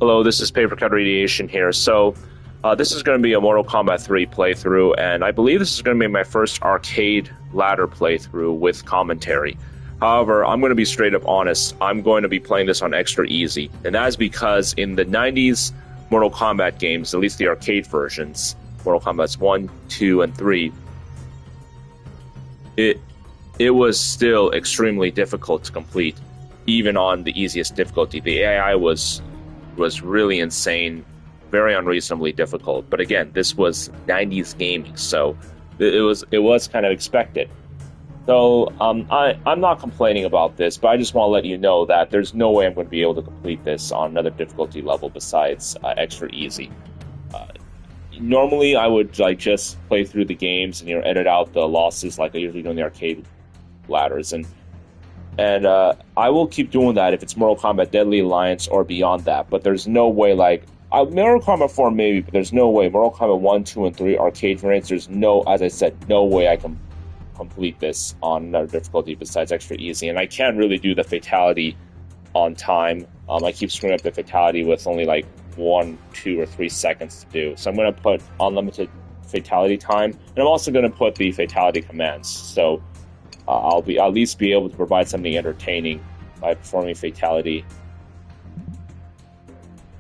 Hello, this is Paper Cut Radiation here. This is going to be a Mortal Kombat 3 playthrough, and I believe this is going to be my first arcade ladder playthrough with commentary. However, I'm going to be straight up honest. I'm going to be playing this on extra easy, and that is because in the 90s Mortal Kombat games, at least the arcade versions, Mortal Kombat 1, 2, and 3, it was still extremely difficult to complete, even on the easiest difficulty. The AI was really insane, very unreasonably difficult. But again, this was 90s gaming, so it was kind of expected. So I'm not complaining about this, but I just want to let you know that there's no way I'm going to be able to complete this on another difficulty level besides extra easy. Normally, I would just play through the games and edit out the losses like I usually do in the arcade ladders, and I will keep doing that if it's Mortal Kombat Deadly Alliance or beyond that. But there's no way, Mortal Kombat 4 maybe, but there's no way. Mortal Kombat 1, 2, and 3 arcade variants, there's no, as I said, no way I can complete this on another difficulty besides extra easy. And I can't really do the fatality on time. I keep screwing up the fatality with only 1, 2, or 3 seconds to do. So I'm going to put unlimited fatality time, and I'm also going to put the fatality commands. So I'll at least be able to provide something entertaining by performing fatality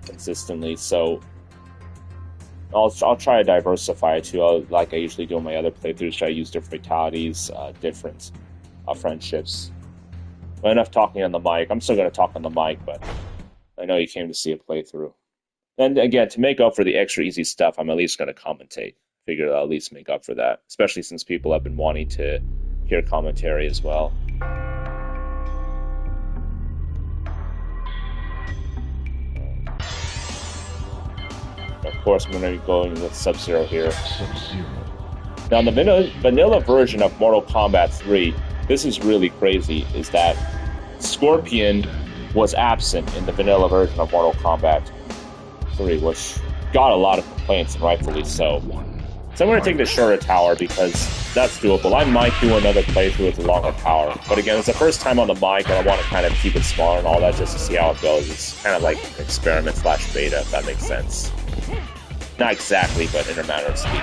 consistently. So I'll try to diversify it too, like I usually do in my other playthroughs. Try to use different fatalities, different friendships. But enough talking on the mic. I'm still going to talk on the mic, but I know you came to see a playthrough. And again, to make up for the extra easy stuff, I'm at least going to commentate. Figure I'll at least make up for that, especially since people have been wanting to hear commentary as well. Of course, I'm going to be going with Sub-Zero here. Now, in the vanilla version of Mortal Kombat 3, this is really crazy, is that Scorpion was absent in the vanilla version of Mortal Kombat 3, which got a lot of complaints, and rightfully so. So I'm going to take the shorter tower because that's doable. I might do another playthrough with a longer tower. But again, it's the first time on the mic, and I want to kind of keep it smaller and all that just to see how it goes. It's kind of like an experiment / beta, if that makes sense. Not exactly, but in a manner of speaking.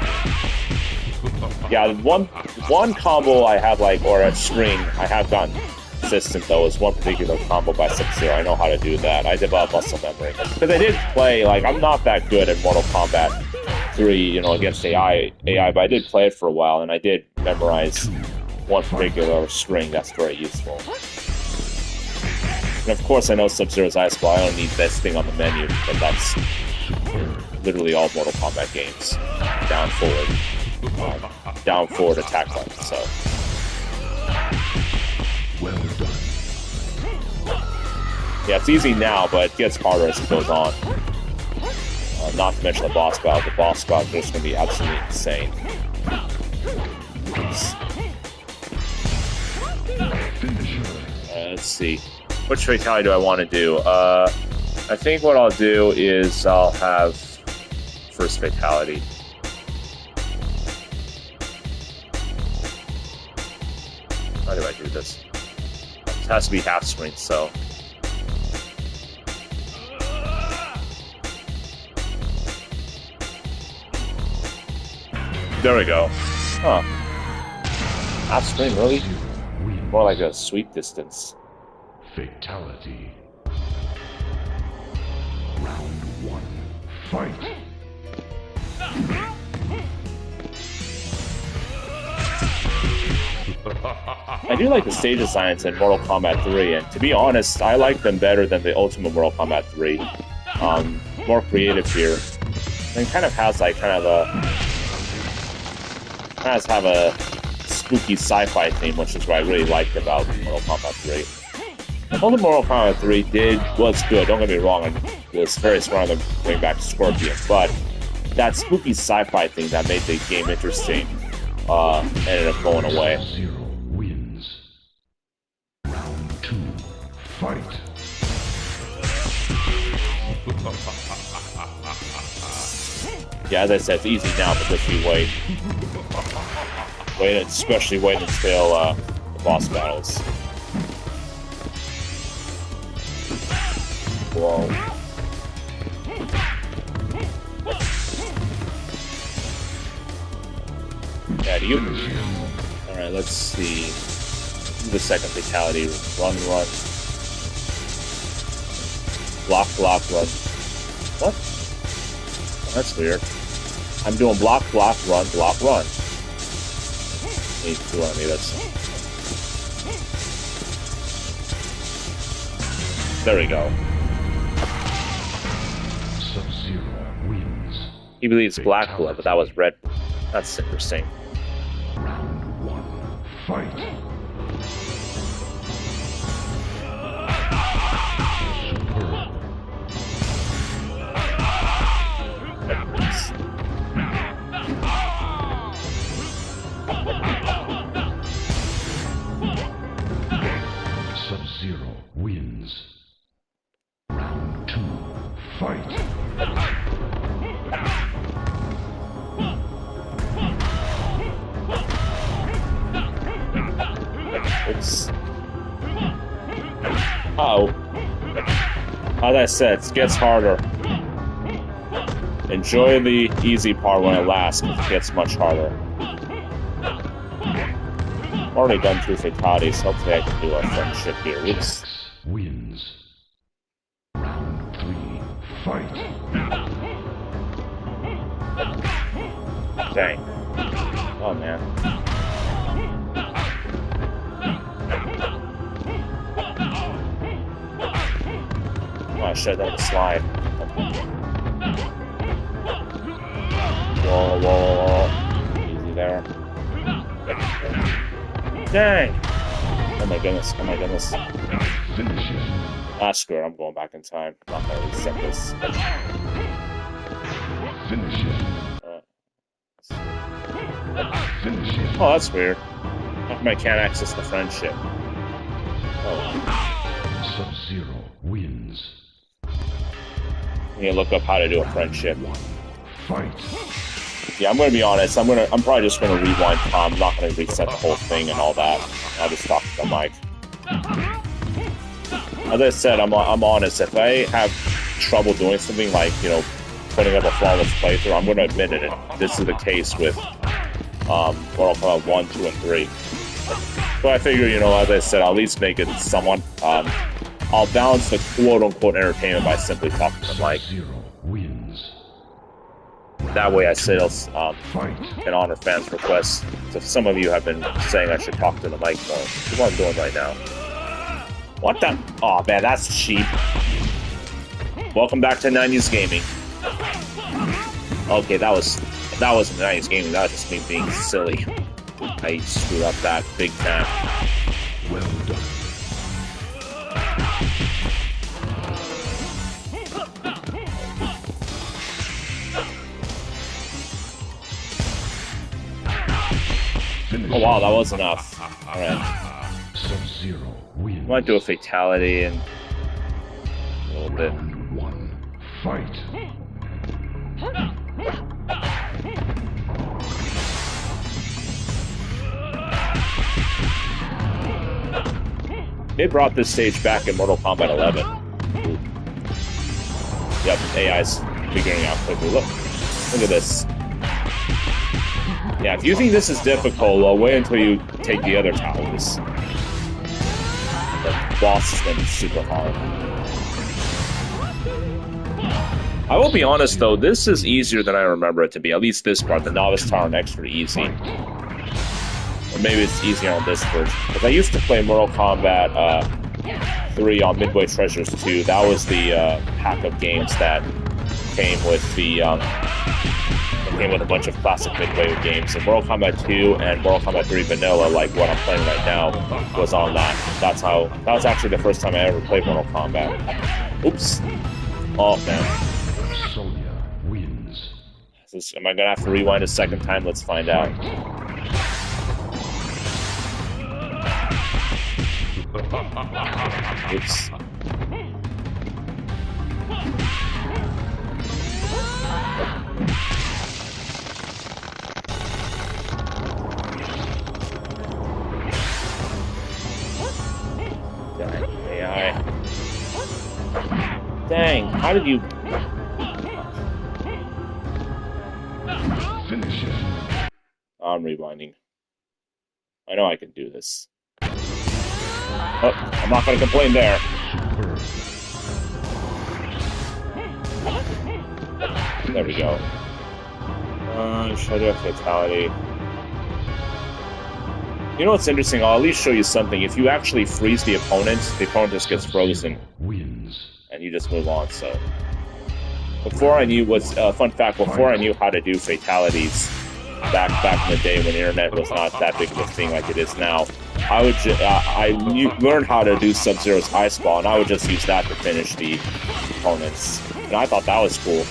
Yeah, one combo I have, or a string I have gotten consistent, though, is one particular combo by Sub-Zero. I know how to do that. I developed muscle memory. Because I did play, I'm not that good at Mortal Kombat 3, against AI, but I did play it for a while, and I did memorize one particular string that's very useful. And of course, I know Sub-Zero's Ice Ball. I don't need this thing on the menu, but that's literally all Mortal Kombat games. Down forward attack button, so. Well done. Yeah, it's easy now, but it gets harder as it goes on. Not to mention the boss battle. The boss battle is just going to be absolutely insane. Let's see. Which fatality do I want to do? I think what I'll do is I'll have first fatality. How do I do this? It has to be half screen, so. There we go. Huh. Half screen, really? More like a sweep distance. Fatality. Round 1. Fight! I do like the stage designs in Mortal Kombat 3, and to be honest, I like them better than the Ultimate Mortal Kombat 3. More creative here. And it kind of has have a spooky sci-fi theme, which is what I really liked about Mortal Kombat 3. Although Mortal Kombat 3 was good, don't get me wrong, and it was very smart to bring back Scorpion, but that spooky sci-fi thing that made the game interesting ended up going away. Zero wins. Round 2. Fight. Yeah, as I said, it's easy now, but just you wait. Especially wait until the boss battles. Whoa. let's see. The second fatality. Run, run. Block, block, run. What? Oh, that's weird. I'm doing block, block, run, block, run. Need to do on me. That's. There we go. Sub-Zero wins. He believes black blood, but that was red. That's interesting. Round 1. Fight. Superb. Sub-Zero wins. Round 2. Fight. It's... Uh-oh. As I said, it gets harder. Enjoy the easy part when it lasts, because it gets much harder. I've already done 2 fatalities, so hopefully I can do a friendship here. Oops. Wins. Round 3. Fight. Dang. Oh, man. Oh, I should have done a slide. Whoa, whoa, whoa. Easy there. Dang! Oh my goodness, oh my goodness. Finish it. Ah, screw it, I'm going back in time. I'm not gonna reset this. Finish it. Finish it. Oh, that's weird. How come I can't access the friendship? Oh. Sub-Zero wins. I need to look up how to do a friendship. Fight. Yeah, I'm gonna be honest. I'm probably just gonna rewind time. I'm not gonna reset the whole thing and all that. I'll just talk to the mic. As I said, I'm honest. If I have trouble doing something like, you know, putting up a flawless playthrough, I'm gonna admit it. This is the case with Mortal Kombat 1, 2, and 3. So I figure, you know, as I said, I'll at least make it somewhat. I'll balance the quote-unquote entertainment by simply talking to the mic. Sub-Zero wins. That way I still can honor fans' requests. So some of you have been saying I should talk to the mic more. That's what I'm doing right now. What the? Oh man, that's cheap. Welcome back to 90s gaming. Okay, that wasn't 90s gaming, that was just me being silly. I screwed up that big time. Well done. Oh wow, that was enough. Alright. Sub-Zero wins. Might do a fatality and a little bit. Round 1. Fight. They brought this stage back in Mortal Kombat 11. Yep, AI's figuring out quickly. Look at this. Yeah, if you think this is difficult, well, wait until you take the other towers. The boss is going to be super hard. I will be honest, though, this is easier than I remember it to be. At least this part, the Novice Tower, and extra easy. Or maybe it's easier on this version. Because I used to play Mortal Kombat 3 on Midway Treasures 2. That was the pack of games that came with the... came with a bunch of classic Midway games. And Mortal Kombat 2 and Mortal Kombat 3 Vanilla, like what I'm playing right now, was on that. That was actually the first time I ever played Mortal Kombat. Oops. Oh, man. Sonya wins. Am I gonna have to rewind a second time? Let's find out. Oops. Dang, AI. Dang, how did you... Finish it. I'm rewinding. I know I can do this. Oh, I'm not gonna complain there. There we go. Should I do a fatality? You know what's interesting? I'll at least show you something. If you actually freeze the opponent just gets frozen. And you just move on, so. Before I knew fun fact, before I knew how to do fatalities, back in the day when the internet was not that big of a thing like it is now, I learned how to do Sub-Zero's Ice Ball, and I would just use that to finish the opponents. And I thought that was cool.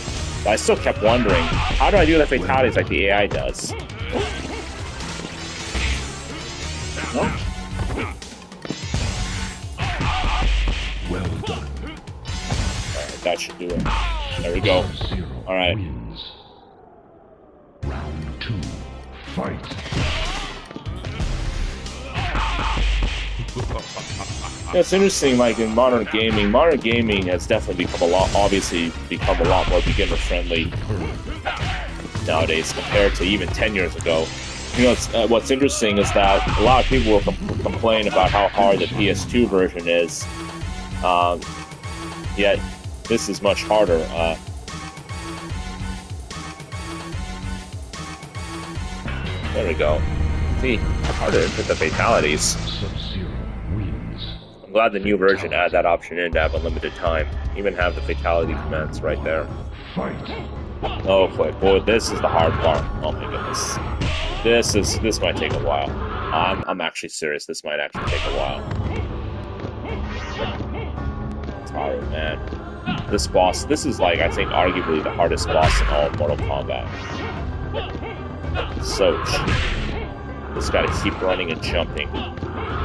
But I still kept wondering, how do I do the fatalities like the AI does? Well done. Alright, that should do it. There we go. Alright. Round 2. Fight. Yeah, it's interesting, like in modern gaming has definitely become a lot more beginner friendly nowadays compared to even 10 years ago. You know, what's interesting is that a lot of people will complain about how hard the PS2 version is, yet this is much harder. There we go. See, harder to input the fatalities. I'm glad the new version added that option in to have unlimited time. Even have the fatality commands right there. Oh boy, this is the hard part. Oh my goodness. This might take a while. I'm actually serious. This might actually take a while. Sorry, man. This boss, this is like, I think, arguably the hardest boss in all of Mortal Kombat. So cheap. Just gotta keep running and jumping.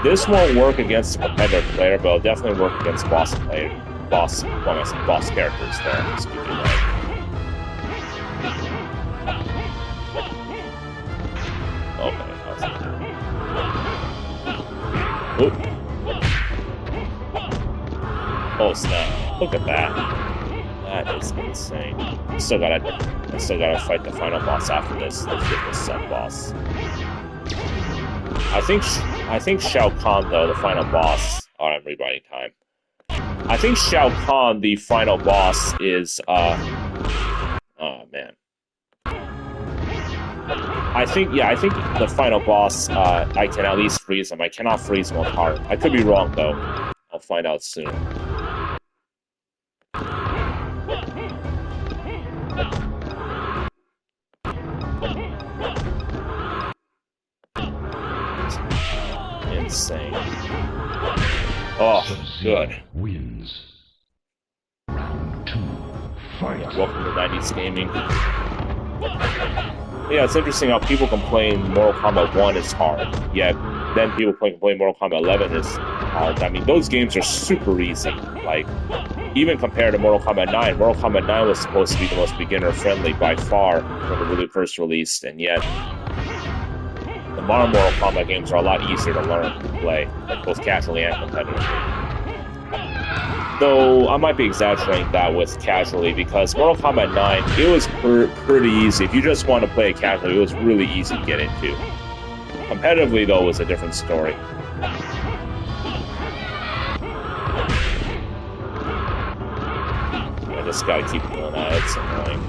This won't work against a competitive player, but it'll definitely work against boss characters there. Just keep it right. Okay, Oop. Oh snap! Look at that. That is insane. I still gotta fight the final boss after this. The fitness sub boss. I think Shao Kahn though, the final boss. Oh, I'm rewriting time. I think Shao Kahn, the final boss, is oh man. I think the final boss, I can at least freeze him. I cannot freeze Montaro. I could be wrong though. I'll find out soon. Insane. Oh, good. Wins. Round 2. Fight. Yeah, welcome to 90s gaming. Yeah, it's interesting how people complain Mortal Kombat 1 is hard, yet then people complain Mortal Kombat 11 is hard. I mean, those games are super easy. Like, even compared to Mortal Kombat 9, Mortal Kombat 9 was supposed to be the most beginner-friendly by far when it really first released, and yet the modern Mortal Kombat games are a lot easier to learn and play, both casually and competitively. Though I might be exaggerating that with casually, because Mortal Kombat 9, it was pretty easy. If you just want to play it casually, it was really easy to get into. Competitively, though, was a different story. I just gotta keep doing that. It's annoying.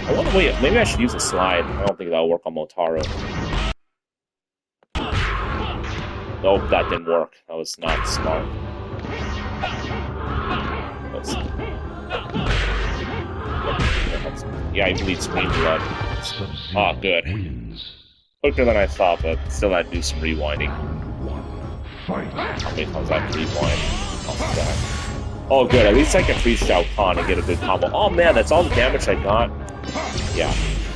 I wonder, wait, maybe I should use a slide. I don't think that'll work on Motaro. Nope, that didn't work. That was not smart. Let's see. Yeah, I bleed screen blood. Ah, good. Quicker than I thought, but still had to do some rewinding. How many times I have to rewind? Oh, good. At least I can freeze Shao Kahn and get a good combo. Oh, man, that's all the damage I got? Yeah,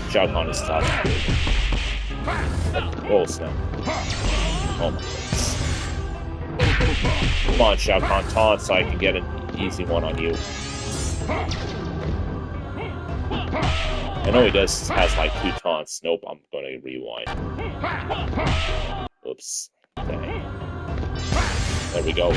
Shao Kahn is tough. Oh, snap. Oh, my goodness. Come on, Shao Kahn, taunt so I can get an easy one on you. I know he has like 2 taunts. Nope, I'm gonna rewind. Oops. Dang. There we go.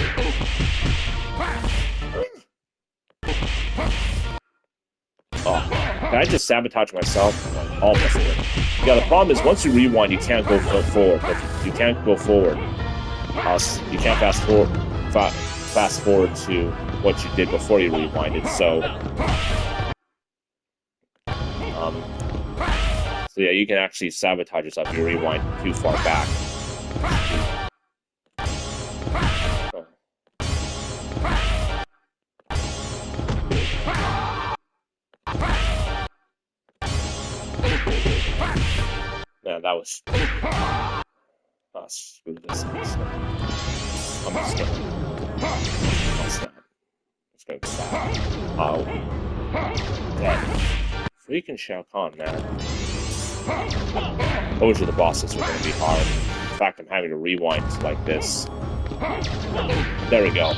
Oh, I just sabotage myself? Almost did. Yeah, the problem is once you rewind, you can't go forward. You can't go forward. You can't fast forward to what you did before you rewinded. So yeah, you can actually sabotage yourself if you rewind too far back. Man, that was. Screw this. I'm just gonna. Oh, snap. Let's go back. Oh. Dead. Freaking Shao Kahn, man. Those are the bosses are going to be hard. In fact, I'm having to rewind like this. There we go.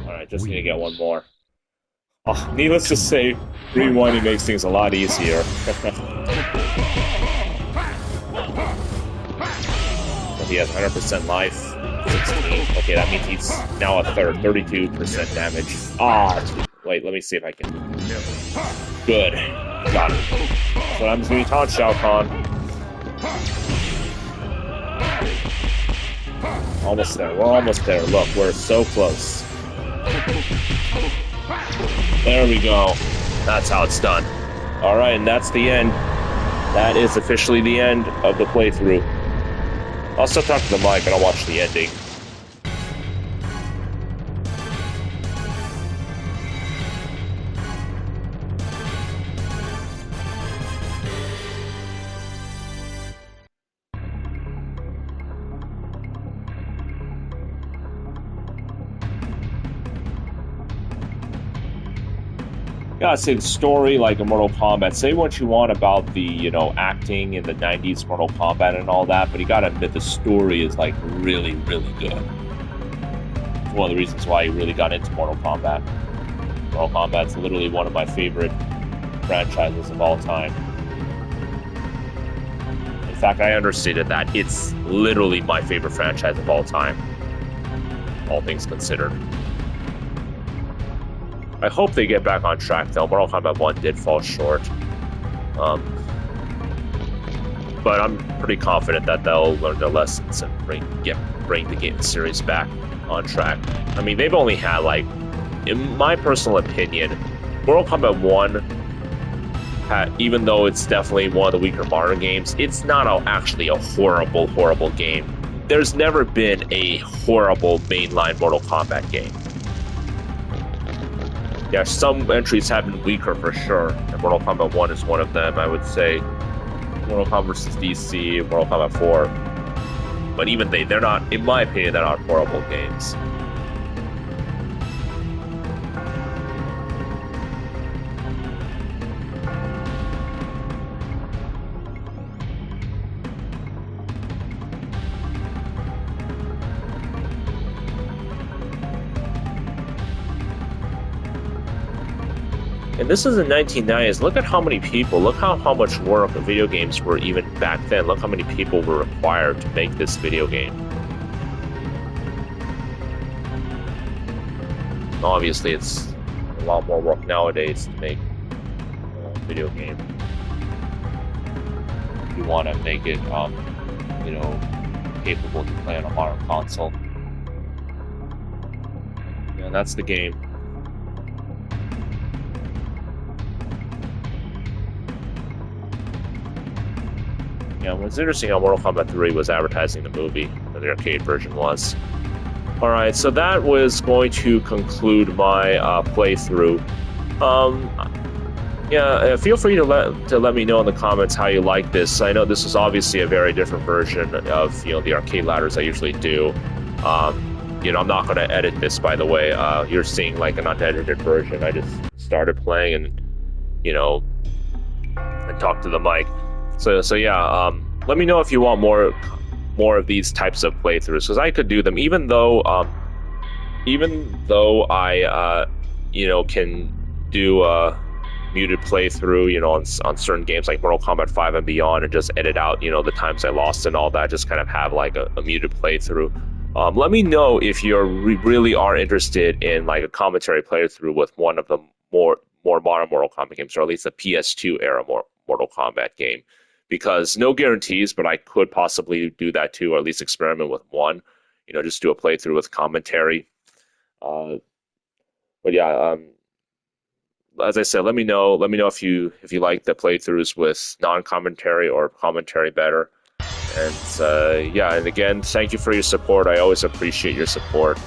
Alright, just need to get one more. Oh, needless to say, rewinding makes things a lot easier. He has 100% life. 16. Okay, that means he's now a third. 32% damage. Wait, let me see if I can. Good. Got it. So I'm just going to taunt Shao Kahn. Almost there. We're almost there. Look, we're so close. There we go. That's how it's done. Alright, and that's the end. That is officially the end of the playthrough. I'll still talk to the mic and I'll watch the ending. Gotta say, the story, like in Mortal Kombat, say what you want about the, acting in the 90s Mortal Kombat and all that, but you gotta admit the story is, like, really, really good. It's one of the reasons why I really got into Mortal Kombat. Mortal Kombat's literally one of my favorite franchises of all time. In fact, I understated that. It's literally my favorite franchise of all time. All things considered. I hope they get back on track, though. Mortal Kombat 1 did fall short. But I'm pretty confident that they'll learn their lessons and bring the game series back on track. I mean, they've only had, like, in my personal opinion, Mortal Kombat 1, even though it's definitely one of the weaker modern games, it's not actually a horrible, horrible game. There's never been a horrible mainline Mortal Kombat game. Yeah, some entries have been weaker for sure, and Mortal Kombat 1 is one of them, I would say. Mortal Kombat vs. DC, Mortal Kombat 4. But even they're not, in my opinion, they're not horrible games. And this is the 1990s. Look at how many people, look how much work video games were even back then. Look how many people were required to make this video game. Obviously, it's a lot more work nowadays to make a video game. If you want to make it, capable to play on a modern console. Yeah, that's the game. Yeah, what's interesting how Mortal Kombat 3 was advertising the movie, and the arcade version was. Alright, so that was going to conclude my playthrough. Feel free to let me know in the comments how you like this. I know this is obviously a very different version of the arcade ladders I usually do. I'm not going to edit this, by the way. You're seeing like an unedited version. I just started playing and and talked to the mic. So yeah, let me know if you want more of these types of playthroughs, because I could do them, even though I can do a muted playthrough, on certain games like Mortal Kombat 5 and beyond, and just edit out, the times I lost and all that, just kind of have like a muted playthrough. Let me know if you really are interested in like a commentary playthrough with one of the more modern era Mortal Kombat games, or at least the PS2 era Mortal Kombat game. Because no guarantees, but I could possibly do that too, or at least experiment with one. Just do a playthrough with commentary. But yeah, as I said, let me know. Let me know if you like the playthroughs with non-commentary or commentary better. And yeah, and again, thank you for your support. I always appreciate your support.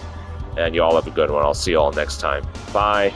And you all have a good one. I'll see you all next time. Bye.